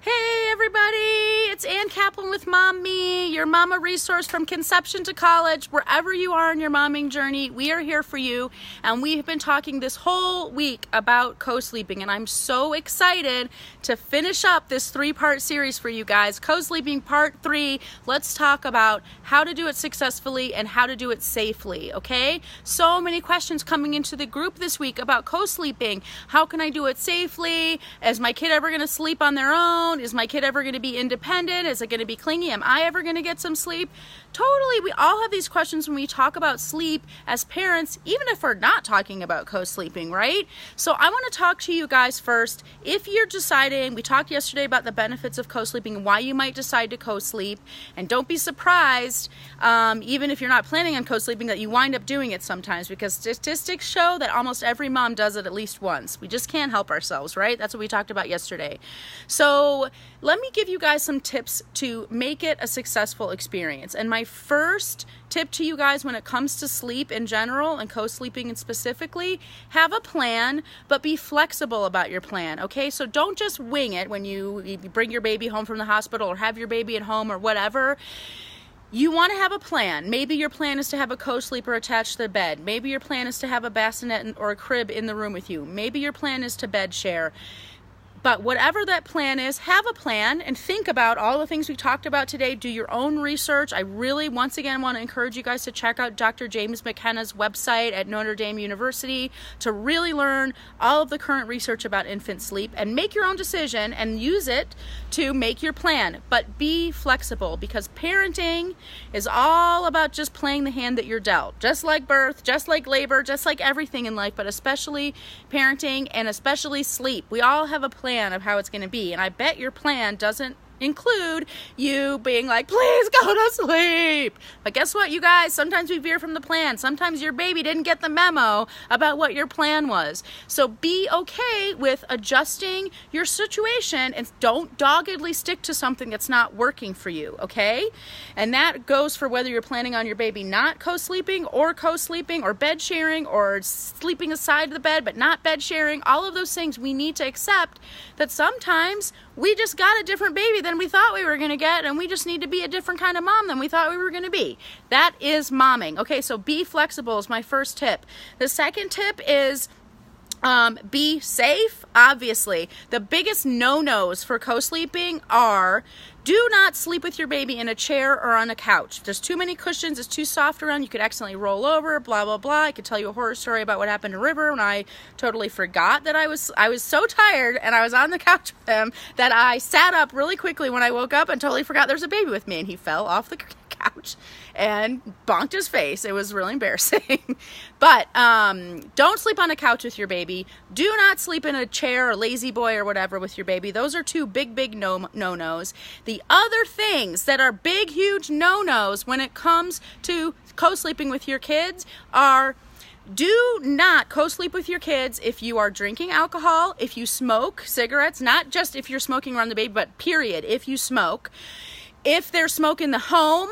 Hey everybody, it's Ann Kaplan with Mom Me, your mama resource from conception to college. Wherever you are in your momming journey, we are here for you. And we have been talking this whole week about co-sleeping, and I'm so excited to finish up this 3-part series for you guys. Co-sleeping part 3, let's talk about how to do it successfully and how to do it safely, okay? So many questions coming into the group this week about co-sleeping. How can I do it safely? Is my kid ever gonna sleep on their own? Is my kid ever going to be independent? Is it going to be clingy? Am I ever going to get some sleep? Totally. We all have these questions when we talk about sleep as parents, even if we're not talking about co-sleeping, right? So I want to talk to you guys first. If you're deciding, we talked yesterday about the benefits of co-sleeping and why you might decide to co-sleep. And don't be surprised, even if you're not planning on co-sleeping, that you wind up doing it sometimes, because statistics show that almost every mom does it at least once. We just can't help ourselves, right? That's what we talked about yesterday. So let me give you guys some tips to make it a successful experience. And my first tip to you guys when it comes to sleep in general and co-sleeping specifically, have a plan, but be flexible about your plan, okay? So don't just wing it when you bring your baby home from the hospital or have your baby at home or whatever. You want to have a plan. Maybe your plan is to have a co-sleeper attached to the bed. Maybe your plan is to have a bassinet or a crib in the room with you. Maybe your plan is to bed share. But whatever that plan is, have a plan and think about all the things we talked about today. Do your own research. I really, once again, want to encourage you guys to check out Dr. James McKenna's website at Notre Dame University to really learn all of the current research about infant sleep and make your own decision and use it to make your plan. But be flexible, because parenting is all about just playing the hand that you're dealt. Just like birth, just like labor, just like everything in life, but especially parenting and especially sleep. We all have a plan of how it's going to be, and I bet your plan doesn't include you being like, please go to sleep. But guess what, you guys? Sometimes we veer from the plan. Sometimes your baby didn't get the memo about what your plan was. So be okay with adjusting your situation and don't doggedly stick to something that's not working for you, okay? And that goes for whether you're planning on your baby not co-sleeping or bed sharing or sleeping aside the bed but not bed sharing. All of those things, we need to accept that sometimes we just got a different baby than we thought we were going to get, and we just need to be a different kind of mom than we thought we were going to be. That is momming. Okay, so be flexible is my first tip. The second tip is be safe. Obviously, the biggest no-nos for co-sleeping are: do not sleep with your baby in a chair or on a couch. There's too many cushions, it's too soft around, you could accidentally roll over, blah, blah, blah. I could tell you a horror story about what happened to River when I totally forgot that I was so tired and I was on the couch with him that I sat up really quickly when I woke up and totally forgot there was a baby with me, and he fell off the couch and bonked his face. It was really embarrassing. But don't sleep on a couch with your baby. Do not sleep in a chair or lazy boy or whatever with your baby. Those are two big no-nos. The other things that are big, huge no-nos when it comes to co-sleeping with your kids are: do not co-sleep with your kids if you are drinking alcohol, if you smoke cigarettes, not just if you're smoking around the baby, but period, if you smoke, if there's smoke in the home,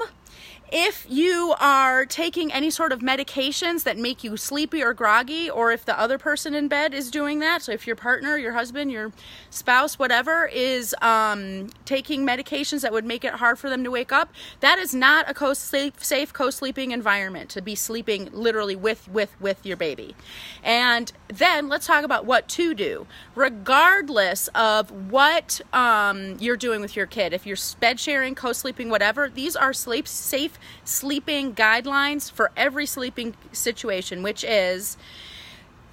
if you are taking any sort of medications that make you sleepy or groggy, or if the other person in bed is doing that. So if your partner, your husband, your spouse, whatever, is taking medications that would make it hard for them to wake up, that is not a safe co-sleeping environment to be sleeping literally with your baby. And then let's talk about what to do, regardless of what you're doing with your kid. If you're bed sharing, co-sleeping, whatever, these are safe sleeping guidelines for every sleeping situation, which is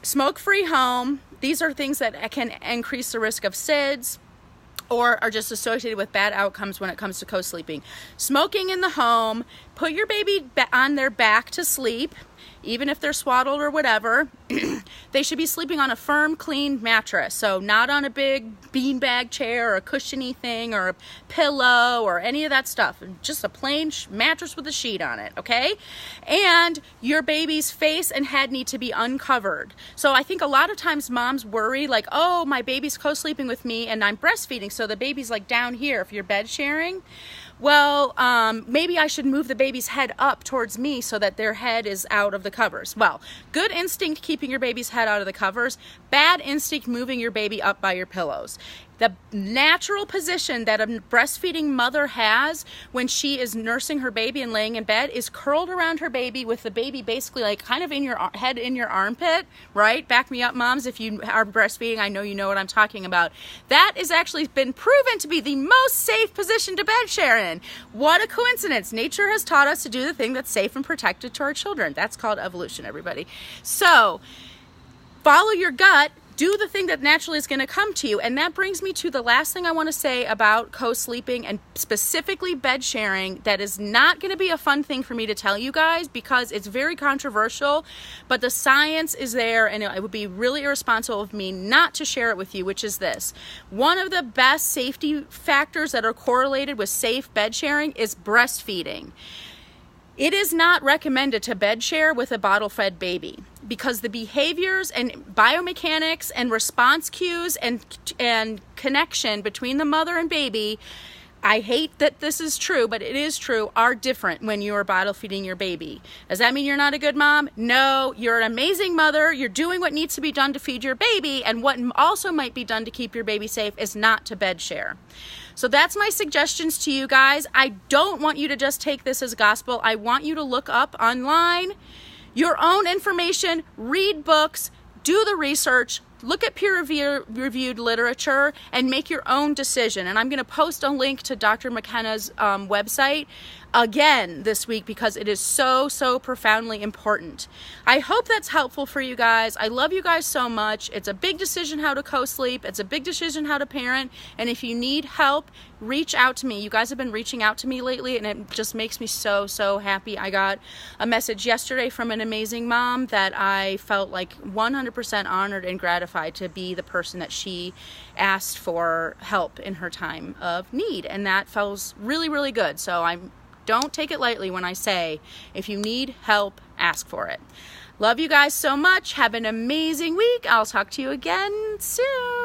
smoke-free home. These are things that can increase the risk of SIDS or are just associated with bad outcomes when it comes to co-sleeping. Smoking in the home, put your baby on their back to sleep, even if they're swaddled or whatever. They should be sleeping on a firm, clean mattress. So not on a big beanbag chair or a cushiony thing or a pillow or any of that stuff. Just a plain mattress with a sheet on it, okay? And your baby's face and head need to be uncovered. So I think a lot of times moms worry like, oh, my baby's co-sleeping with me and I'm breastfeeding, so the baby's like down here if you're bed sharing. Well, maybe I should move the baby's head up towards me so that their head is out of the covers. Well, good instinct keeping your baby's head out of the covers, bad instinct moving your baby up by your pillows. The natural position that a breastfeeding mother has when she is nursing her baby and laying in bed is curled around her baby with the baby basically like kind of in your head in your armpit, right? Back me up, moms, if you are breastfeeding. I know you know what I'm talking about. That has actually been proven to be the most safe position to bed share in. What a coincidence. Nature has taught us to do the thing that's safe and protected to our children. That's called evolution, everybody. So follow your gut. Do the thing that naturally is going to come to you. And that brings me to the last thing I want to say about co-sleeping and specifically bed sharing. That is not going to be a fun thing for me to tell you guys because it's very controversial, but the science is there and it would be really irresponsible of me not to share it with you, which is this. One of the best safety factors that are correlated with safe bed sharing is breastfeeding. It is not recommended to bed share with a bottle-fed baby because the behaviors and biomechanics and response cues and connection between the mother and baby, I hate that this is true, but it is true, are different when you are bottle feeding your baby. Does that mean you're not a good mom? No, you're an amazing mother. You're doing what needs to be done to feed your baby, and what also might be done to keep your baby safe is not to bed share. So that's my suggestions to you guys. I don't want you to just take this as gospel. I want you to look up online your own information, read books, do the research, look at peer-reviewed literature, and make your own decision. And I'm going to post a link to Dr. McKenna's website again this week because it is so, so profoundly important. I hope that's helpful for you guys. I love you guys so much. It's a big decision how to co-sleep. It's a big decision how to parent. And if you need help, reach out to me. You guys have been reaching out to me lately, and it just makes me so, so happy. I got a message yesterday from an amazing mom that I felt like 100% honored and gratified to be the person that she asked for help in her time of need. And that feels really, really good. So don't take it lightly when I say, if you need help, ask for it. Love you guys so much. Have an amazing week. I'll talk to you again soon.